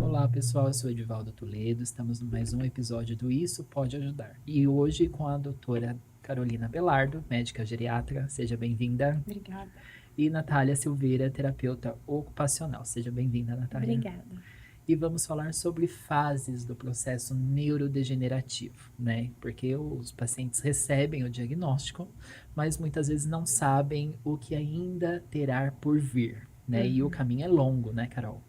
Olá pessoal, eu sou Edivaldo Toledo, estamos em mais um episódio do Isso Pode Ajudar. E hoje com a doutora Carolina Belardo, médica geriatra, seja bem-vinda. Obrigada. E Natália Silveira, terapeuta ocupacional, seja bem-vinda, Natália. Obrigada. E vamos falar sobre fases do processo neurodegenerativo, né? Porque os pacientes recebem o diagnóstico, mas muitas vezes não sabem o que ainda terá por vir, né? E o caminho é longo, né, Carol?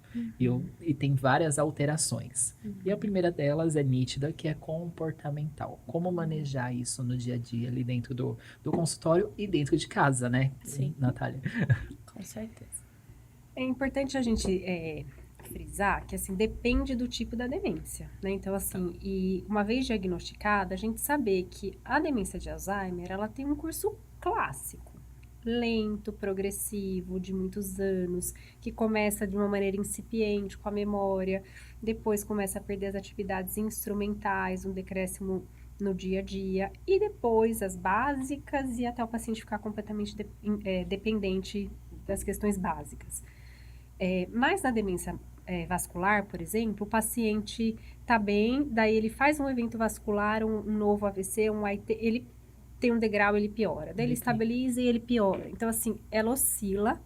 E tem várias alterações. E a primeira delas é nítida, que é comportamental. Como manejar isso no dia a dia, ali dentro do consultório e dentro de casa, né? Sim. Natália. Com certeza. É importante a gente frisar que, assim, depende do tipo da demência, né? Então, assim, e uma vez diagnosticada, a gente saber que a demência de Alzheimer, ela tem um curso clássico, lento, progressivo, de muitos anos, que começa de uma maneira incipiente, com a memória, depois começa a perder as atividades instrumentais, um decréscimo no dia a dia, e depois as básicas e até o paciente ficar completamente dependente das questões básicas. Mas na demência vascular, por exemplo, o paciente está bem, daí ele faz um evento vascular, um novo AVC, um AIT, ele tem um degrau, ele piora. Daí ele estabiliza e ele piora. Então, assim, ela oscila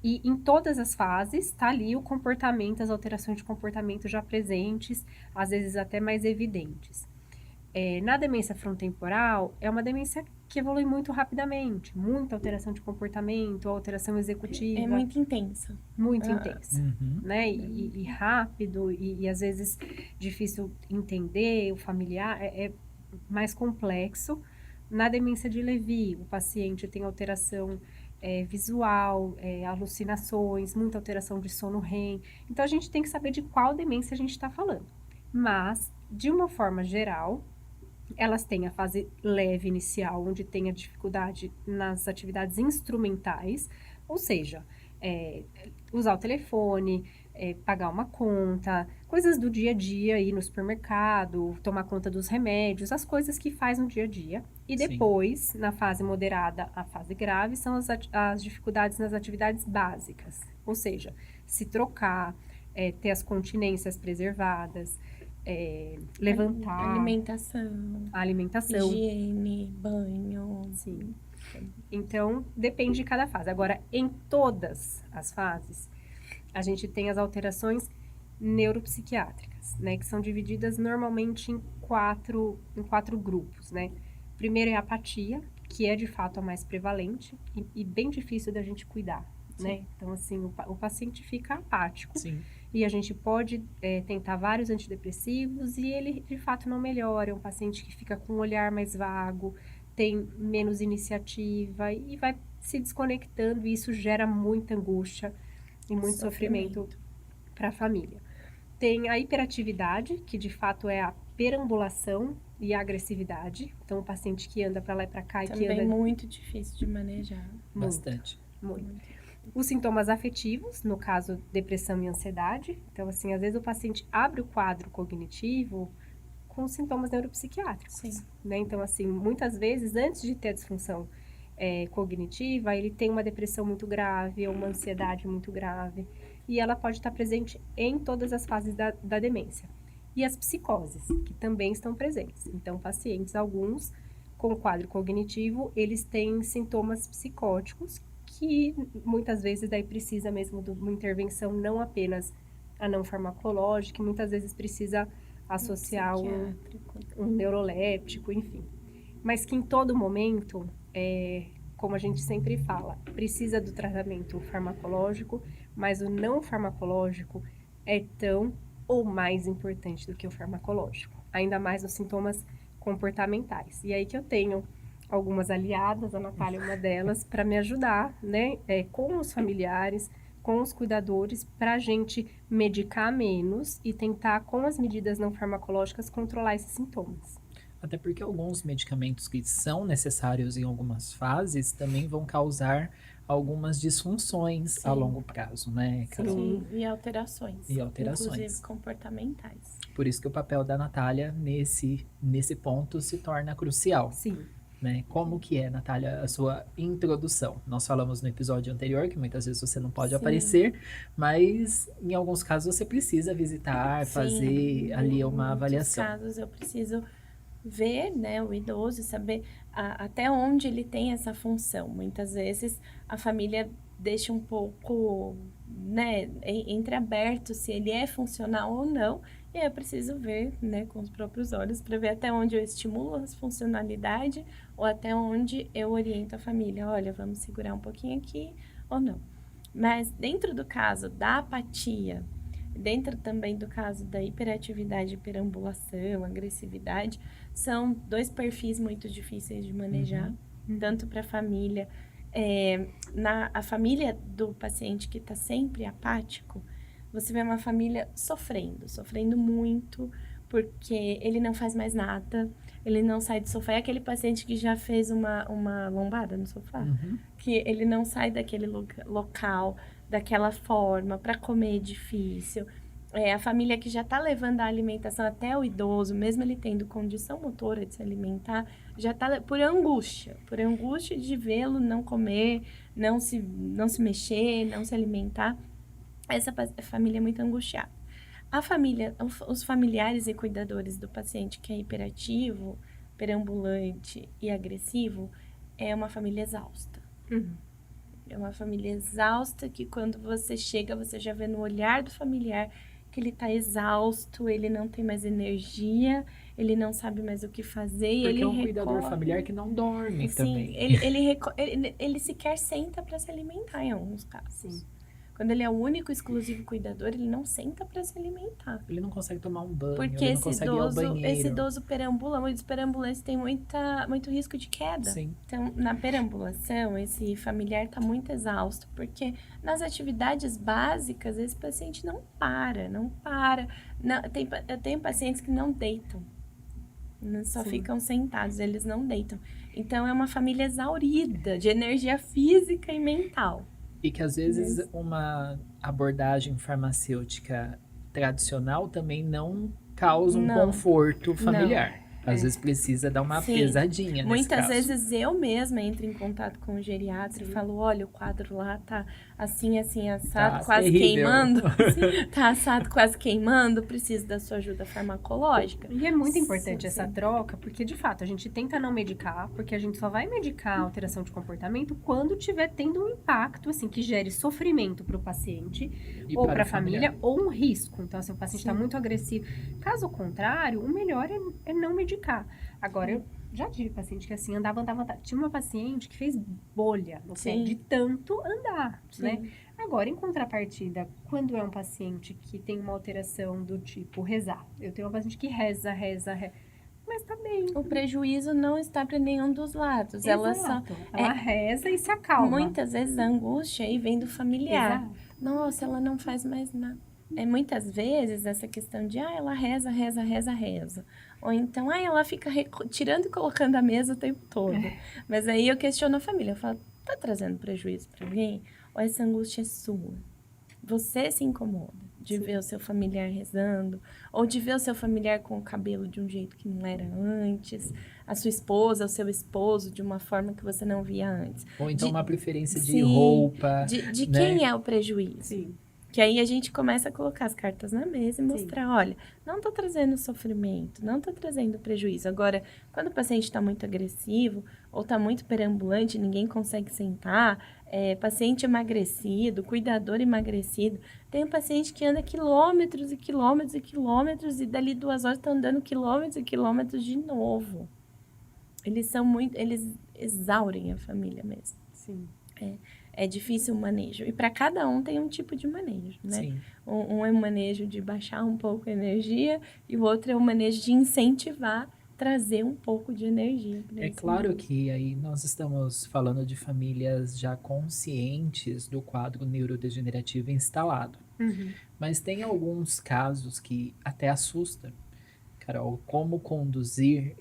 e em todas as fases está ali o comportamento, as alterações de comportamento já presentes, às vezes até mais evidentes. Na demência frontemporal, é uma demência que evolui muito rapidamente, muita alteração de comportamento, alteração executiva. É muito intensa. Muito intensa, Uhum. né? E rápido, e às vezes difícil entender, o familiar é mais complexo. Na demência de Lewy, o paciente tem alteração visual, alucinações, muita alteração de sono REM. Então, a gente tem que saber de qual demência a gente está falando. Mas, de uma forma geral, elas têm a fase leve inicial, onde tem a dificuldade nas atividades instrumentais, ou seja, usar o telefone, pagar uma conta, coisas do dia a dia, ir no supermercado, tomar conta dos remédios, as coisas que faz no dia a dia. E depois, na fase moderada, a fase grave, são as dificuldades nas atividades básicas, ou seja, se trocar, ter as continências preservadas, levantar, alimentação, higiene, banho. Sim. Então, depende de cada fase. Agora, em todas as fases, a gente tem as alterações neuropsiquiátricas, né? Que são divididas normalmente em quatro grupos, né? Primeiro é a apatia, que é de fato a mais prevalente e bem difícil da gente cuidar, né? Então, assim, o paciente fica apático. Sim. E a gente pode tentar vários antidepressivos e ele, de fato, não melhora. É um paciente que fica com um olhar mais vago, tem menos iniciativa e vai se desconectando. E isso gera muita angústia e muito sofrimento para a família. Tem a hiperatividade, que de fato é a perambulação e a agressividade. Então, o paciente que anda para lá e para cá. Também e que anda... muito difícil de manejar. Bastante. Muito. Os sintomas afetivos, no caso, depressão e ansiedade. Então, assim, às vezes o paciente abre o quadro cognitivo com sintomas neuropsiquiátricos. Sim. Né? Então, assim, muitas vezes, antes de ter a disfunção cognitiva, ele tem uma depressão muito grave ou uma ansiedade muito grave. E ela pode estar presente em todas as fases da demência. E as psicoses, que também estão presentes. Então, pacientes, alguns com quadro cognitivo, eles têm sintomas psicóticos, que muitas vezes daí precisa mesmo de uma intervenção não apenas a não farmacológica, muitas vezes precisa associar um neuroléptico, enfim. Mas que em todo momento, como a gente sempre fala, precisa do tratamento farmacológico, mas o não farmacológico é tão ou mais importante do que o farmacológico, ainda mais nos sintomas comportamentais. E aí que eu tenho algumas aliadas, a Natália é uma delas, para me ajudar, né, com os familiares, com os cuidadores, para a gente medicar menos e tentar, com as medidas não farmacológicas, controlar esses sintomas. Até porque alguns medicamentos que são necessários em algumas fases também vão causar algumas disfunções a longo prazo, né, Carol? Sim, e alterações. Inclusive comportamentais. Por isso que o papel da Natália nesse ponto se torna crucial. Sim. né? Como que é, Natália, a sua introdução? Nós falamos no episódio anterior que muitas vezes você não pode Sim. aparecer, mas em alguns casos você precisa visitar, fazer ali uma Em muitos avaliação. casos eu preciso ver, né, o idoso e saber até onde ele tem essa função. Muitas vezes a família deixa um pouco, né, entreaberto se ele é funcional ou não. E aí eu preciso ver, né, com os próprios olhos para ver até onde eu estimulo a funcionalidade ou até onde eu oriento a família. Olha, vamos segurar um pouquinho aqui ou não. Mas dentro do caso da apatia, dentro também do caso da hiperatividade, perambulação, agressividade, são 2 perfis muito difíceis de manejar, tanto para a família. A família do paciente que está sempre apático, você vê uma família sofrendo muito, porque ele não faz mais nada, ele não sai do sofá. É aquele paciente que já fez uma lombada no sofá, que ele não sai daquele local, daquela forma, para comer é difícil. A família que já está levando a alimentação até o idoso, mesmo ele tendo condição motora de se alimentar, já está por angústia de vê-lo não comer, não se mexer, não se alimentar. Essa família é muito angustiada. A família, os familiares e cuidadores do paciente que é hiperativo, perambulante e agressivo, é uma família exausta. É uma família exausta que quando você chega, você já vê no olhar do familiar que ele está exausto, ele não tem mais energia, ele não sabe mais o que fazer. Porque ele é um cuidador familiar que não dorme também. Ele sequer senta para se alimentar em alguns casos. Sim. Quando ele é o único exclusivo cuidador, ele não senta para se alimentar. Ele não consegue tomar um banho, Porque ele não consegue ir ao banheiro. esse idoso perambula, muitos perambulantes têm muito risco de queda. Sim. Então, na perambulação, esse familiar está muito exausto, porque nas atividades básicas, esse paciente não para. Não, eu tenho pacientes que não deitam, só ficam sentados, eles não deitam. Então, é uma família exaurida de energia física e mental. E que às vezes uma abordagem farmacêutica tradicional também não causa um conforto familiar. Às vezes precisa dar uma pesadinha nesse Muitas caso. vezes eu mesma entro em contato com o geriatra e falo, olha, o quadro lá tá assim, assado, Tá quase terrível. queimando. Tá assado, quase queimando, preciso da sua ajuda farmacológica. E é muito importante essa troca, porque de fato a gente tenta não medicar, porque a gente só vai medicar a alteração de comportamento quando tiver tendo um impacto, assim, que gere sofrimento para o paciente, E ou para para o a família, familiar. ou um risco. Então, assim, o paciente está muito agressivo. Caso contrário, o melhor é não medicar. Agora, eu já tive paciente que assim, andava. Tinha uma paciente que fez bolha no pé de tanto andar, né? Agora, em contrapartida, quando é um paciente que tem uma alteração do tipo rezar. Eu tenho uma paciente que reza, mas tá bem. O prejuízo não está para nenhum dos lados. Exato. Ela reza e se acalma. Muitas vezes a angústia aí vem do familiar. Exato. Nossa, ela não faz mais nada. Muitas vezes essa questão de, ela reza. Ou então, ela fica tirando e colocando a mesa o tempo todo. Mas aí eu questiono a família. Eu falo, tá trazendo prejuízo para alguém? Ou essa angústia é sua? Você se incomoda de ver o seu familiar rezando? Ou de ver o seu familiar com o cabelo de um jeito que não era antes? A sua esposa, o seu esposo de uma forma que você não via antes? Ou então uma preferência de roupa. De né? quem é o prejuízo? Sim. Que aí a gente começa a colocar as cartas na mesa e mostrar, olha, não tô trazendo sofrimento, não tô trazendo prejuízo. Agora, quando o paciente está muito agressivo ou está muito perambulante, ninguém consegue sentar, paciente emagrecido, cuidador emagrecido, tem um paciente que anda quilômetros e quilômetros e quilômetros e dali 2 horas está andando quilômetros e quilômetros de novo. Eles exaurem a família mesmo. Sim. É difícil o manejo. E para cada um tem um tipo de manejo, né? Sim. Um é um manejo de baixar um pouco a energia e o outro é um manejo de incentivar, trazer um pouco de energia. É claro que aí nós estamos falando de famílias já conscientes do quadro neurodegenerativo instalado. Mas tem alguns casos que até assustam. Carol, como conduzir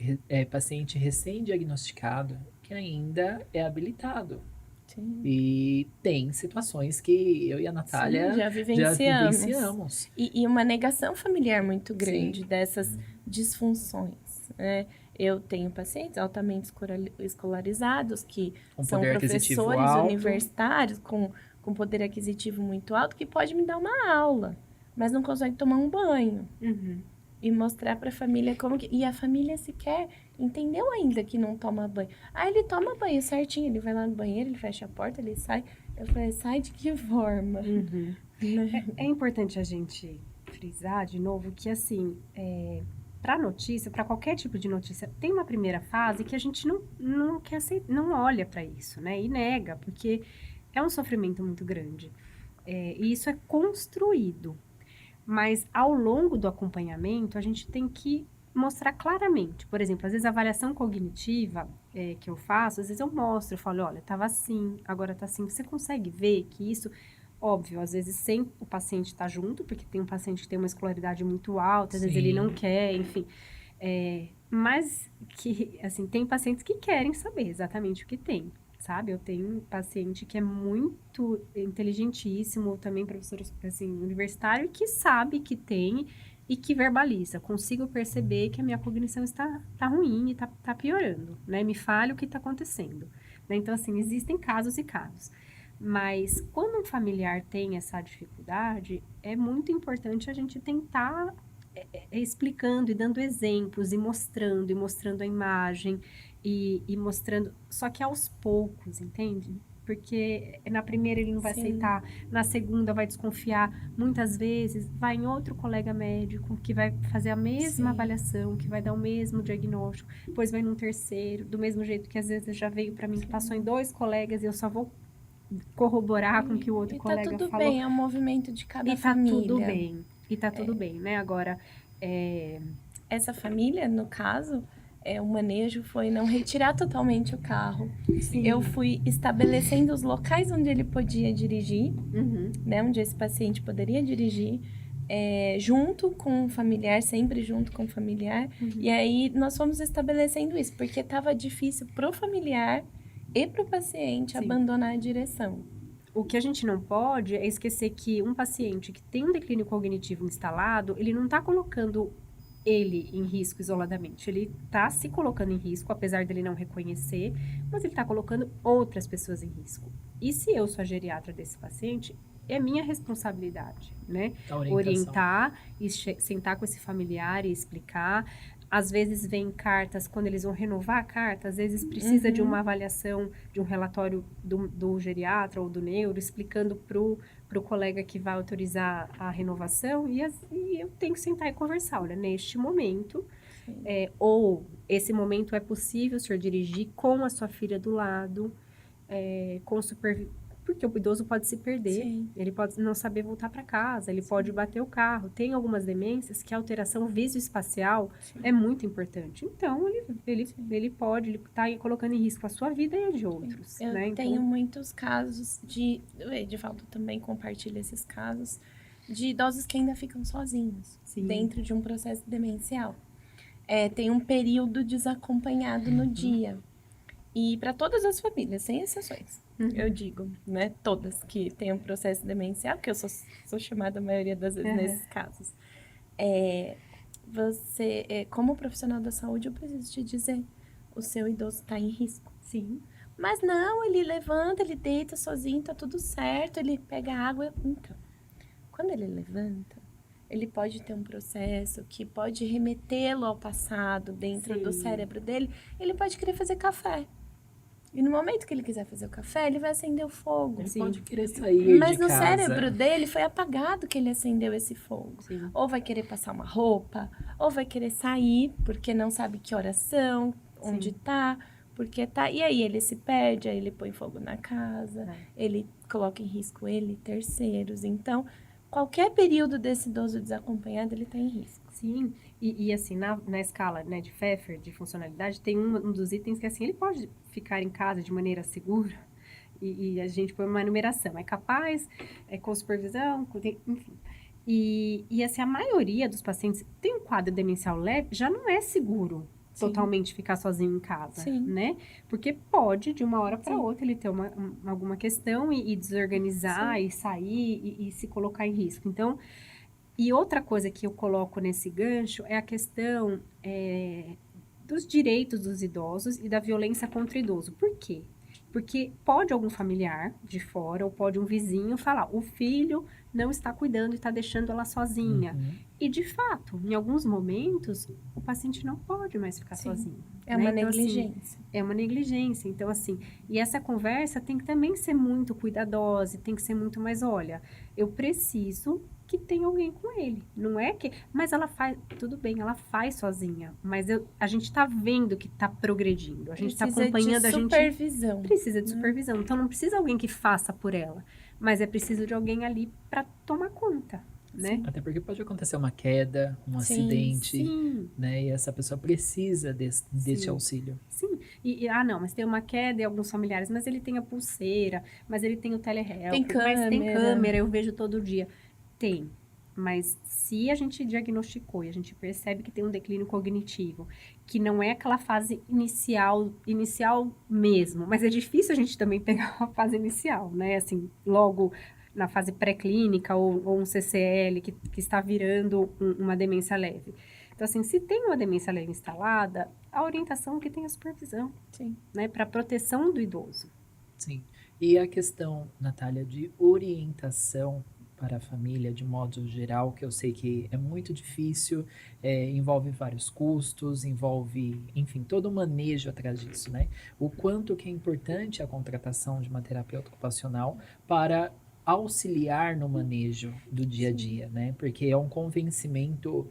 paciente recém-diagnosticado que ainda é habilitado. Sim. E tem situações que eu e a Natália já vivenciamos. E uma negação familiar muito grande dessas disfunções. Eu tenho pacientes altamente escolarizados, que Com são poder aquisitivo professores alto. universitários com poder aquisitivo muito alto, que pode me dar uma aula, mas não consegue tomar um banho. Uhum. E mostrar para a família como que... E a família sequer entendeu ainda que não toma banho. Ah, ele toma banho certinho, ele vai lá no banheiro, ele fecha a porta, ele sai. Eu falei, sai de que forma? Uhum. Né? É importante a gente frisar de novo que, assim, para notícia, para qualquer tipo de notícia, tem uma primeira fase que a gente não quer aceitar, não olha para isso, né? E nega, porque é um sofrimento muito grande. E isso é construído. Mas ao longo do acompanhamento, a gente tem que mostrar claramente. Por exemplo, às vezes a avaliação cognitiva que eu faço, às vezes eu mostro, eu falo, olha, estava assim, agora está assim. Você consegue ver que isso, óbvio, às vezes sem o paciente estar junto, porque tem um paciente que tem uma escolaridade muito alta, às vezes ele não Sim. quer, enfim. Mas que, assim, tem pacientes que querem saber exatamente o que tem. Sabe, eu tenho um paciente que é muito inteligentíssimo, também professor assim, universitário, que sabe que tem e que verbaliza. Consigo perceber que a minha cognição está ruim e está piorando, né? Me fale o que está acontecendo. Né? Então, assim, existem casos e casos. Mas quando um familiar tem essa dificuldade, é muito importante a gente tentar explicando e dando exemplos e mostrando a imagem e mostrando, só que aos poucos, entende? Porque na primeira ele não vai Sim. aceitar, na segunda vai desconfiar, muitas vezes vai em outro colega médico que vai fazer a mesma Sim. avaliação, que vai dar o mesmo diagnóstico, depois vai num terceiro, do mesmo jeito que às vezes já veio para mim, que passou em 2 colegas e eu só vou corroborar com o que o outro E tá colega tudo falou. bem, é um movimento de cada E tá família. tudo bem. E tá tudo bem, né? Agora, Essa família, no caso, o manejo foi não retirar totalmente o carro. sim. Eu fui estabelecendo os locais onde ele podia dirigir, Uhum. né, onde esse paciente poderia dirigir, junto com o familiar, sempre junto com o familiar. Uhum. E aí nós fomos estabelecendo isso, porque estava difícil pro familiar e pro paciente Sim. abandonar a direção. O que a gente não pode é esquecer que um paciente que tem um declínio cognitivo instalado, ele não está colocando ele em risco isoladamente. Ele está se colocando em risco, apesar dele não reconhecer, mas ele está colocando outras pessoas em risco. E se eu sou a geriatra desse paciente, é minha responsabilidade, né? A orientação. Orientar e sentar com esse familiar e explicar. Às vezes vem cartas, quando eles vão renovar a carta, às vezes precisa de uma avaliação, de um relatório do geriatra ou do neuro, explicando para o colega que vai autorizar a renovação, e eu tenho que sentar e conversar. Olha, neste momento, ou esse momento é possível o senhor dirigir com a sua filha do lado, com o supervisor, porque o idoso pode se perder, Sim. ele pode não saber voltar para casa, ele pode bater o carro. Tem algumas demências que a alteração visoespacial é muito importante. Então, ele pode estar colocando em risco a sua vida e a de outros. Eu né? tenho Então, muitos casos o Edivaldo também compartilha esses casos, de idosos que ainda ficam sozinhos, Sim. dentro de um processo demencial. Tem um período desacompanhado no dia. E para todas as famílias, sem exceções, eu digo, né? Todas que têm um processo demencial, que eu sou chamada a maioria das vezes nesses casos. Você, como profissional da saúde, eu preciso te dizer, o seu idoso está em risco. sim. Mas não, ele levanta, ele deita sozinho, tá tudo certo, ele pega água. Então, quando ele levanta, ele pode ter um processo que pode remetê-lo ao passado dentro do cérebro dele. Ele pode querer fazer café. E no momento que ele quiser fazer o café, ele vai acender o fogo. Ele pode querer sair Mas de no casa. cérebro dele foi apagado que ele acendeu esse fogo. Sim. Ou vai querer passar uma roupa, ou vai querer sair porque não sabe que horas são, onde tá, porque tá. E aí ele se perde, aí ele põe fogo na casa, ele coloca em risco ele e terceiros. Então, qualquer período desse idoso desacompanhado, ele tá em risco. Sim, e assim, na escala, né, de Pfeffer, de funcionalidade, tem um dos itens que, assim, ele pode ficar em casa de maneira segura, e a gente põe uma numeração, é capaz, com supervisão, enfim. E assim, a maioria dos pacientes tem um quadro demencial leve, já não é seguro totalmente ficar sozinho em casa, né? Porque pode, de uma hora para outra, ele ter alguma questão e desorganizar, e sair, e se colocar em risco. Então, e outra coisa que eu coloco nesse gancho é a questão dos direitos dos idosos e da violência contra o idoso. Por quê? Porque pode algum familiar de fora ou pode um vizinho falar, o filho não está cuidando e está deixando ela sozinha. Uhum. E, de fato, em alguns momentos, o paciente não pode mais ficar Sim. sozinho. É né? uma Então, assim, negligência. é uma negligência. Então, assim, e essa conversa tem que também ser muito cuidadosa, tem que ser muito mais, olha, eu preciso que tenha alguém com ele. Não é que... Mas ela faz... Tudo bem, ela faz sozinha. Mas a gente tá vendo que tá progredindo. A gente tá acompanhando, a gente supervisão. precisa de supervisão. Então, não precisa alguém que faça por ela. Mas é preciso de alguém ali para tomar conta, né? Sim. Até porque pode acontecer uma queda, um Sim, acidente, Sim, né? E essa pessoa precisa deste Sim. auxílio. sim. Não, mas tem uma queda em alguns familiares, mas ele tem a pulseira, mas ele tem o telehelp, Tem mas tem câmera. câmera, eu vejo todo dia. Tem. Mas se a gente diagnosticou e a gente percebe que tem um declínio cognitivo, que não é aquela fase inicial mesmo, mas é difícil a gente também pegar uma fase inicial, né? Assim, logo na fase pré-clínica ou um CCL que está virando uma demência leve. Então, assim, se tem uma demência leve instalada, a orientação é que tem a supervisão, Sim. né? Para proteção do idoso. Sim. E a questão, Natália, de orientação para a família, de modo geral, que eu sei que é muito difícil, envolve vários custos, envolve, enfim, todo o manejo atrás disso, né? O quanto que é importante a contratação de uma terapeuta ocupacional para auxiliar no manejo do dia a dia, né? Porque é um convencimento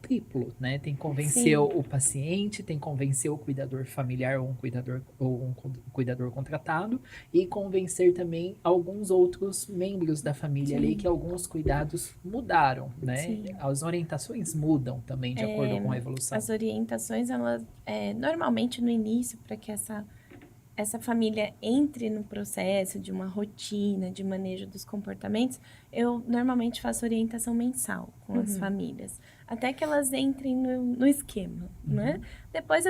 triplo, né? Tem que convencer Sim. o paciente, tem que convencer o cuidador familiar ou um cuidador contratado e convencer também alguns outros membros da família ali Sim. que alguns cuidados mudaram, né? Sim. As orientações mudam também de acordo com a evolução. As orientações, elas, normalmente no início, para que essa família entre no processo de uma rotina, de manejo dos comportamentos, eu normalmente faço orientação mensal com as famílias, até que elas entrem no esquema, né? Depois,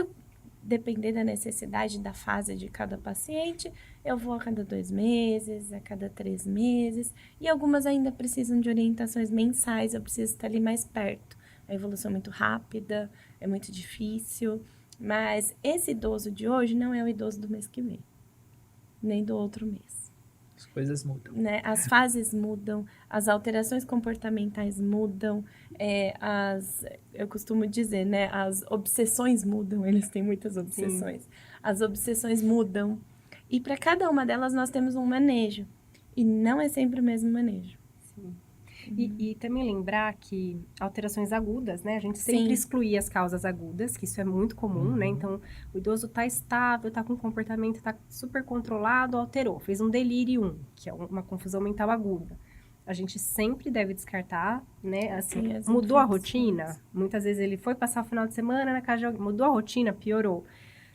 depender da necessidade da fase de cada paciente, eu vou a cada 2 meses, a cada 3 meses, e algumas ainda precisam de orientações mensais, eu preciso estar ali mais perto. A evolução é muito rápida, é muito difícil, mas esse idoso de hoje não é o idoso do mês que vem, nem do outro mês. As coisas mudam. Né? As fases mudam, as alterações comportamentais mudam, eu costumo dizer, né? As obsessões mudam, eles têm muitas obsessões. Sim. As obsessões mudam, e para cada uma delas nós temos um manejo, e não é sempre o mesmo manejo. Sim. E também lembrar que alterações agudas, né? A gente sempre exclui as causas agudas, que isso é muito comum, né? Então, o idoso tá estável, tá com comportamento, tá super controlado, alterou, fez um delírio, que é uma confusão mental aguda. A gente sempre deve descartar, né? Assim, mudou a rotina, muitas vezes ele foi passar o final de semana na casa de alguém, mudou a rotina, piorou.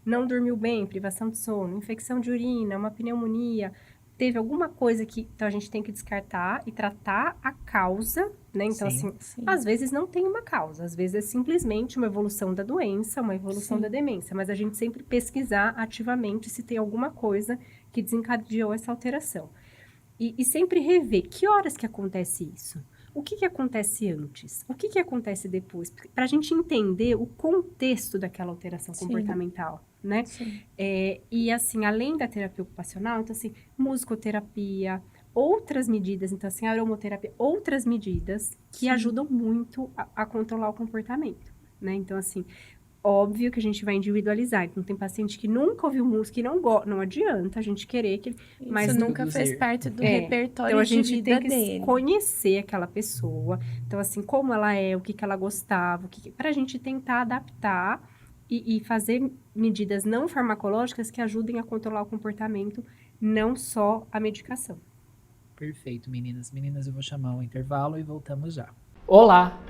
Não dormiu bem, privação de sono, infecção de urina, uma pneumonia... Teve alguma coisa que então a gente tem que descartar e tratar a causa, né? Então, Sim. às vezes não tem uma causa, às vezes é simplesmente uma evolução da doença, uma evolução da demência, mas a gente sempre pesquisar ativamente se tem alguma coisa que desencadeou essa alteração. E sempre rever que horas que acontece isso. O que acontece antes? O que acontece depois? Para a gente entender o contexto daquela alteração comportamental, né? E assim, além da terapia ocupacional, então assim, musicoterapia, outras medidas, então assim, aromoterapia, outras medidas que ajudam muito a controlar o comportamento, né? Então assim, óbvio que a gente vai individualizar. Então, tem paciente que nunca ouviu música e não adianta a gente querer que... Mas isso nunca fez parte do repertório então, a gente de vida tem que dele. conhecer aquela pessoa. Então, assim, como ela é, o que ela gostava, para a gente tentar adaptar e fazer medidas não farmacológicas que ajudem a controlar o comportamento, não só a medicação. Perfeito, meninas. Meninas, eu vou chamar um intervalo e voltamos já. Olá!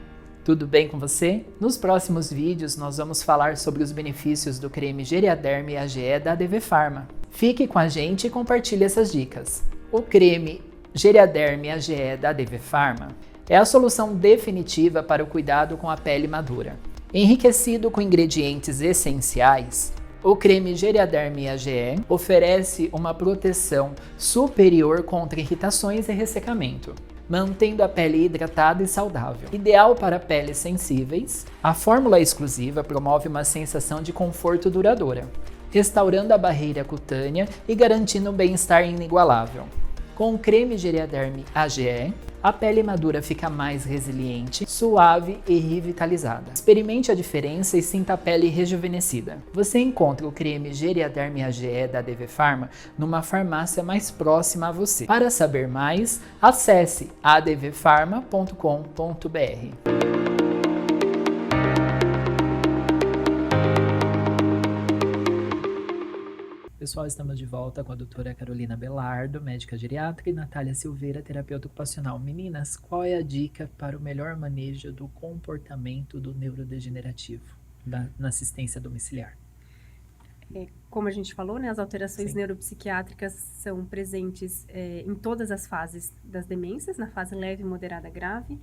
Tudo bem com você? Nos próximos vídeos nós vamos falar sobre os benefícios do creme Geriaderm AGE da ADV Pharma. Fique com a gente e compartilhe essas dicas. O creme Geriaderm AGE da ADV Pharma é a solução definitiva para o cuidado com a pele madura. Enriquecido com ingredientes essenciais, o creme Geriaderm AGE oferece uma proteção superior contra irritações e ressecamento. mantendo a pele hidratada e saudável. Ideal para peles sensíveis, a fórmula exclusiva promove uma sensação de conforto duradoura, restaurando a barreira cutânea e garantindo um bem-estar inigualável. Com o creme Geriaderm AGE, a pele madura fica mais resiliente, suave e revitalizada. Experimente a diferença e sinta a pele rejuvenescida. Você encontra o creme Geriaderm AGE da DV Pharma numa farmácia mais próxima a você. Para saber mais, acesse advpharma.com.br. Pessoal, estamos de volta com a doutora Carolina Belardo, médica geriatra, e Natália Silveira, terapeuta ocupacional. Meninas, qual é a dica para o melhor manejo do comportamento do neurodegenerativo na assistência domiciliar? Como a gente falou, né, as alterações Sim. neuropsiquiátricas são presentes em todas as fases das demências, na fase leve, moderada, grave,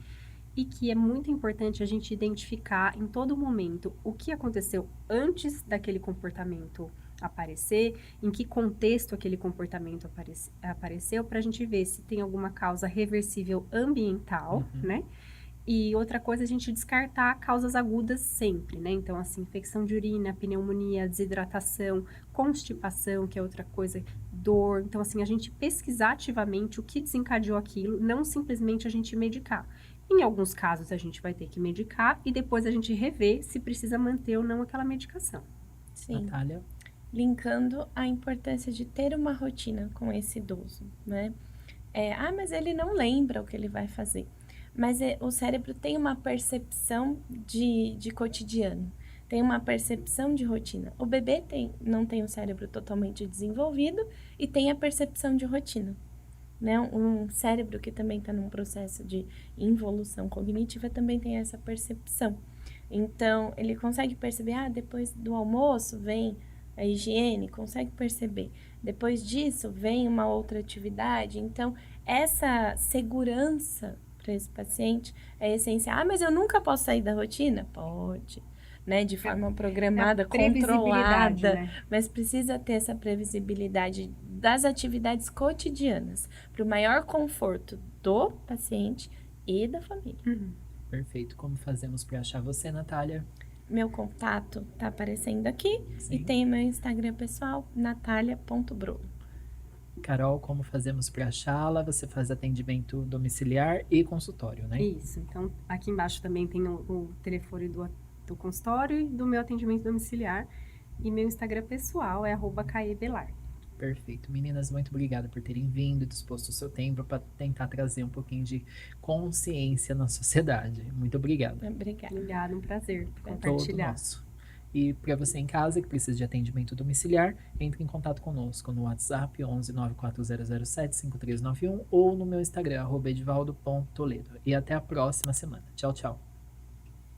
e que é muito importante a gente identificar em todo momento o que aconteceu antes daquele comportamento aparecer, em que contexto aquele comportamento apareceu, para a gente ver se tem alguma causa reversível ambiental, né? E outra coisa, a gente descartar causas agudas sempre, né? Então, assim, infecção de urina, pneumonia, desidratação, constipação, que é outra coisa, dor. Então, assim, a gente pesquisar ativamente o que desencadeou aquilo, não simplesmente a gente medicar. Em alguns casos, a gente vai ter que medicar e depois a gente rever se precisa manter ou não aquela medicação. Sim. Natália? Linkando a importância de ter uma rotina com esse idoso, né? Mas ele não lembra o que ele vai fazer. Mas o cérebro tem uma percepção de cotidiano, tem uma percepção de rotina. O bebê não tem o cérebro totalmente desenvolvido e tem a percepção de rotina, né? Um cérebro que também está num processo de involução cognitiva também tem essa percepção. Então, ele consegue perceber, depois do almoço vem a higiene, consegue perceber. Depois disso, vem uma outra atividade. Então, essa segurança para esse paciente é essencial. Mas eu nunca posso sair da rotina? Pode, né? De forma programada, controlada. Né? Mas precisa ter essa previsibilidade das atividades cotidianas para o maior conforto do paciente e da família. Perfeito. Como fazemos para achar você, Natália? Meu contato tá aparecendo aqui. Sim. E tem meu Instagram pessoal, natalia.brolo. Carol, como fazemos para achá-la? Você faz atendimento domiciliar e consultório, né? Isso. Então, aqui embaixo também tem o telefone do consultório e do meu atendimento domiciliar. E meu Instagram pessoal é @caebelar. Perfeito. Meninas, muito obrigada por terem vindo, disposto o seu tempo para tentar trazer um pouquinho de consciência na sociedade. Muito obrigada. Obrigada, um prazer Todo compartilhar. nosso. E para você em casa que precisa de atendimento domiciliar, entre em contato conosco no WhatsApp 11 94007 5391 ou no meu Instagram @edivaldo.toledo. E até a próxima semana. Tchau, tchau.